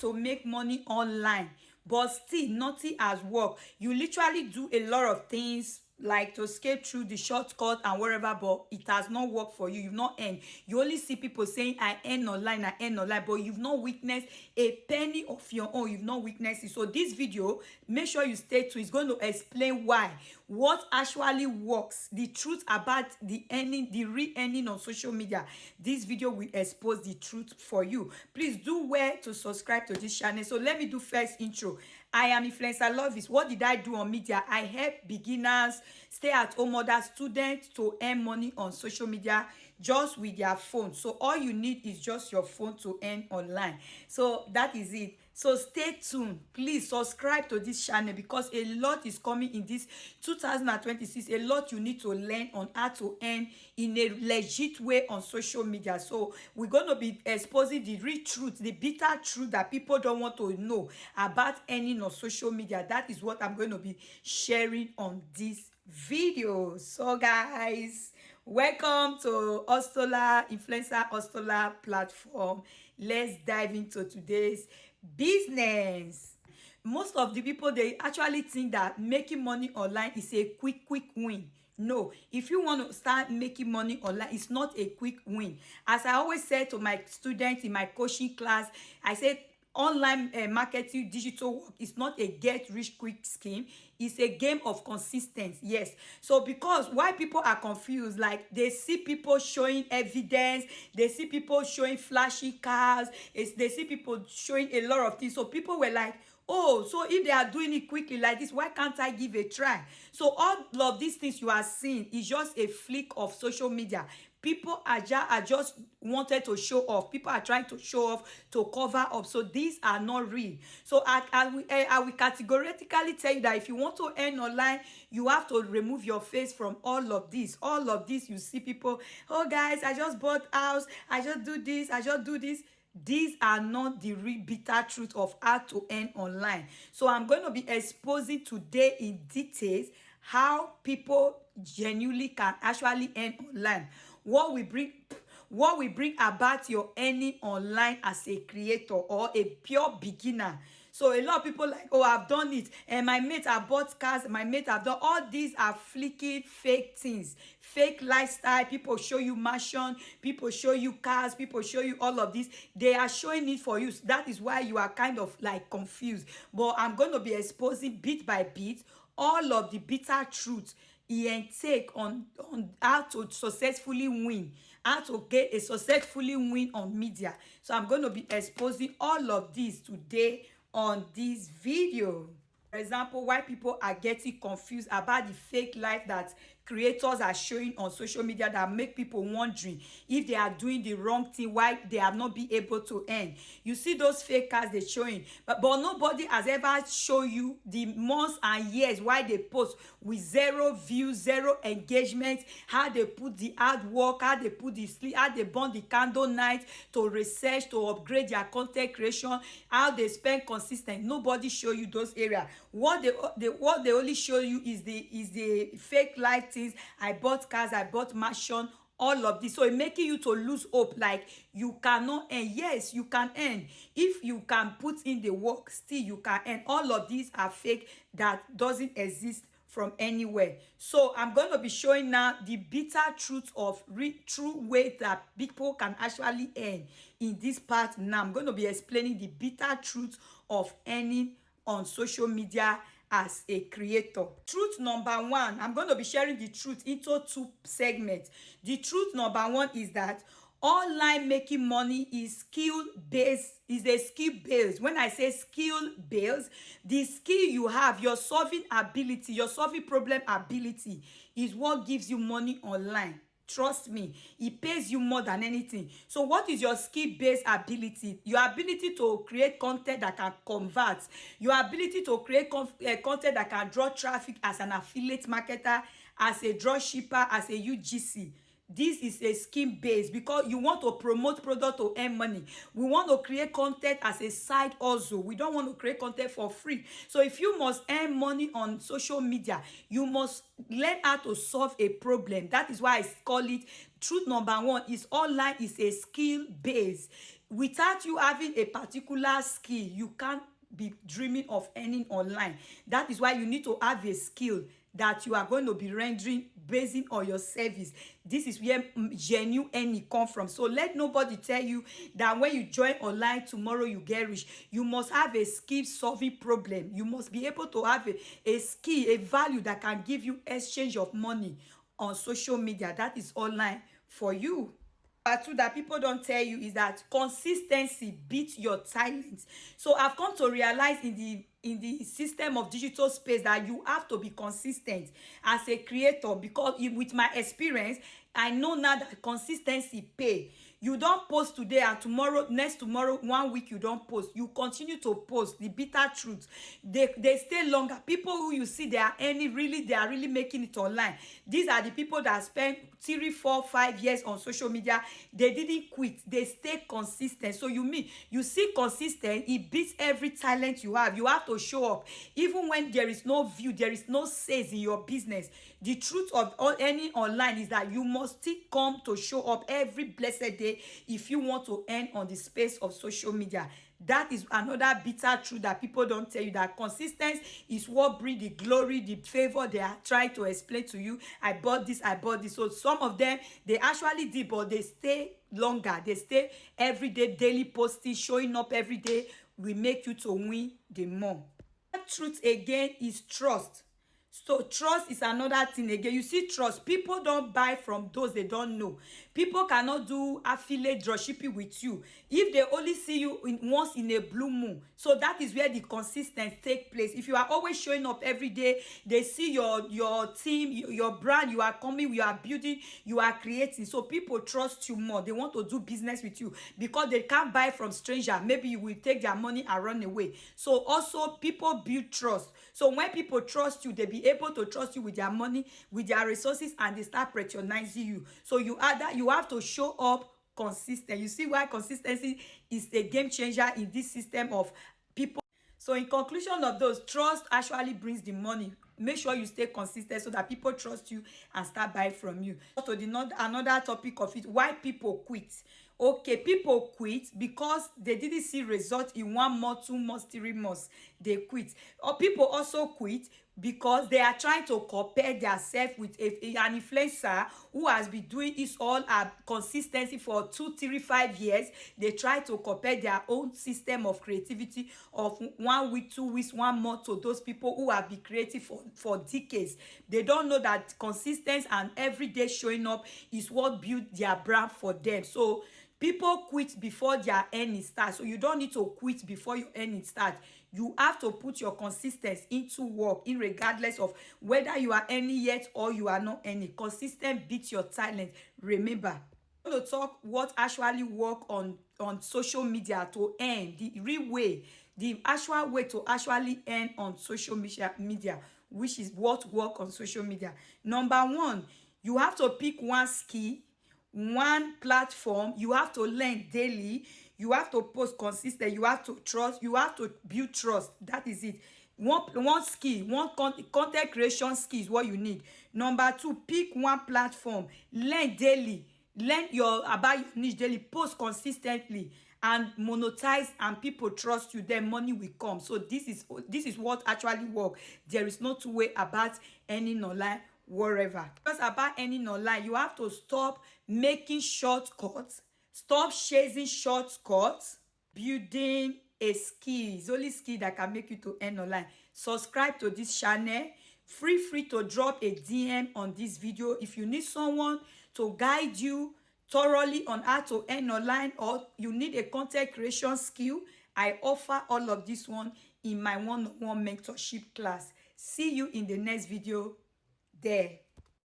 to make money online, but still nothing has worked. You literally do a lot of things like to escape through the shortcut and wherever, but it has not worked for you. You've not earned. You only see people saying I earn online, but you've not witnessed a penny of your own. You've not witnessed it. So this video, make sure you stay tuned. It's going to explain why, what actually works, the truth about the earning, the real earning on social media. This video will expose the truth for you. Please do well to subscribe to this channel. So let me do first intro. I am Influencer Lovis. What did I do on media? I help beginners, stay-at-home mothers, students to earn money on social media just with their phone. So all you need is just your phone to earn online. So that is it. So stay tuned. Please subscribe to this channel because a lot is coming in this 2026. A lot you need to learn on how to earn in a legit way on social media. So we're going to be exposing the real truth, the bitter truth that people don't want to know about earning on social media. That is what I'm going to be sharing on this video. So guys, welcome to Ostola Influencer Ostola platform. Let's dive into today's business. Most of the people, they actually think that making money online is a quick win. No, if you want to start making money online, it's not a quick win. As I always say to my students in my coaching class, I said online marketing, digital work is not a get rich quick scheme. It's a game of consistency. Yes. So because why people are confused, like they see people showing evidence, they see people showing flashy cars, they see people showing a lot of things. So people were like, oh, so if they are doing it quickly like this, why can't I give a try? So all of these things you are seeing is just a flick of social media. People are just wanted to show off. People are trying to show off, to cover up. So these are not real. So I will categorically tell you that if you want to earn online, you have to remove your face from all of this. All of this, you see people, oh guys, I just bought house, I just do this, I just do this. These are not the real bitter truth of how to earn online. So I'm going to be exposing today in details how people genuinely can actually earn online. What we bring about your earning online as a creator or a pure beginner. So a lot of people like, oh, I've done it, and my mate have bought cars, my mate have done all these are flicky fake things, fake lifestyle. People show you mansion, people show you cars, people show you all of this. They are showing it for you. So that is why you are kind of like confused. But I'm going to be exposing bit by bit all of the bitter truth take on how to successfully win, how to get a successfully win on media. So I'm going to be exposing all of this today on this video. For example, why people are getting confused about the fake life that creators are showing on social media that make people wondering if they are doing the wrong thing, why they have not been able to earn. You see those fake cars they're showing, but nobody has ever shown you the months and years why they post with 0 views, 0 engagement, how they put the hard work, how they put the sleep, how they burn the candle night to research, to upgrade their content creation, how they spend consistent. Nobody show you those areas. What they only show you is the fake life things. I bought cars, I bought mansion, all of this. So it making you to lose hope, like you cannot earn. Yes, you can earn if you can put in the work. Still you can earn. All of these are fake, that doesn't exist from anywhere. So I'm going to be showing now the bitter truth of true way that people can actually earn in this part. Now I'm going to be explaining the bitter truth of earning on social media as a creator. Truth number one, I'm going to be sharing the truth into 2 segments. The truth number one is that online making money is skill based, is a skill based. When I say skill based, the skill you have, your solving ability, your solving problem ability is what gives you money online. Trust me, it pays you more than anything. So what is your skill-based ability? Your ability to create content that can convert. Your ability to create content that can draw traffic as an affiliate marketer, as a dropshipper, as a UGC. This is a scheme based because you want to promote product to earn money. We want to create content as a side hustle. We don't want to create content for free. So if you must earn money on social media, you must learn how to solve a problem. That is why I call it truth number one is online is a skill based. without you having a particular skill, you can't be dreaming of earning online. That is why you need to have a skill that you are going to be rendering based on your service. This is where genuine earning come from. So let nobody tell you that when you join online tomorrow you get rich. You must have a skill solving problem. You must be able to have a skill, a value that can give you exchange of money on social media. That is online for you. Part two that people don't tell you is that consistency beats your talent. So I've come to realize in the system of digital space that you have to be consistent as a creator, because with my experience, I know now that consistency pay. You don't post today and tomorrow, next tomorrow, 1 week you don't post. You continue to post. The bitter truth, they stay longer. People who you see they are earning, really they are really making it online. These are the people that spend 3, 4, 5 years on social media. They didn't quit. They stay consistent. So you see consistent, it beats every talent you have. You have to show up even when there is no view, there is no sales in your business. The truth of earning online is that you must still come to show up every blessed day if you want to earn on the space of social media. That is another bitter truth that people don't tell you, that consistency is what brings the glory, the favor they are trying to explain to you. I bought this, I bought this. So some of them, they actually did, but they stay longer. They stay every day, daily posting, showing up every day will make you to win the more. That truth again is trust. So trust is another thing again. You see, trust, people don't buy from those they don't know. People cannot do affiliate dropshipping with you if they only see you once in a blue moon. So that is where the consistency take place. If you are always showing up every day, they see your team, your brand, you are coming, you are building, you are creating. So people trust you more. They want to do business with you because they can't buy from stranger. Maybe you will take their money and run away. So also people build trust. So when people trust you, they be able to trust you with their money, with their resources, and they start patronizing you. So you have to show up consistent. You see why consistency is a game changer in this system of people. So in conclusion of those, trust actually brings the money. Make sure you stay consistent so that people trust you and start buying from you. So another topic of it, why people quit. Okay, people quit because they didn't see results in 1 month, 2 months, 3 months. They quit. Or people also quit because they are trying to compare themselves with an influencer who has been doing this all consistency for 2, 3, 5 years. They try to compare their own system of creativity of 1 week, 2 weeks, 1 month to those people who have been creative for decades. They don't know that consistency and everyday showing up is what built their brand for them. So people quit before their earning starts. So you don't need to quit before your earning starts. You have to put your consistency into work, regardless of whether you are earning yet or you are not earning. Consistent beats your talent. Remember, I'm going to talk what actually work on social media to earn, the real way, the actual way to actually earn on social media, which is what work on social media. Number one, you have to pick one skill, one platform. You have to learn daily. You have to post consistent. You have to trust. You have to build trust. That is it. One skill, one content creation skill is what you need. Number two, pick one platform. Learn daily. Learn about your niche daily. Post consistently and monetize, and people trust you. Then money will come. So this is what actually works. There is no two way about earning online wherever. Because about earning online, you have to stop making shortcuts. Stop chasing shortcuts. Building a skill. It's only skill that can make you to earn online. Subscribe to this channel. Free to drop a DM on this video if you need someone to guide you thoroughly on how to earn online, or you need a content creation skill. I offer all of this one in my one-on-one mentorship class. See you in the next video there.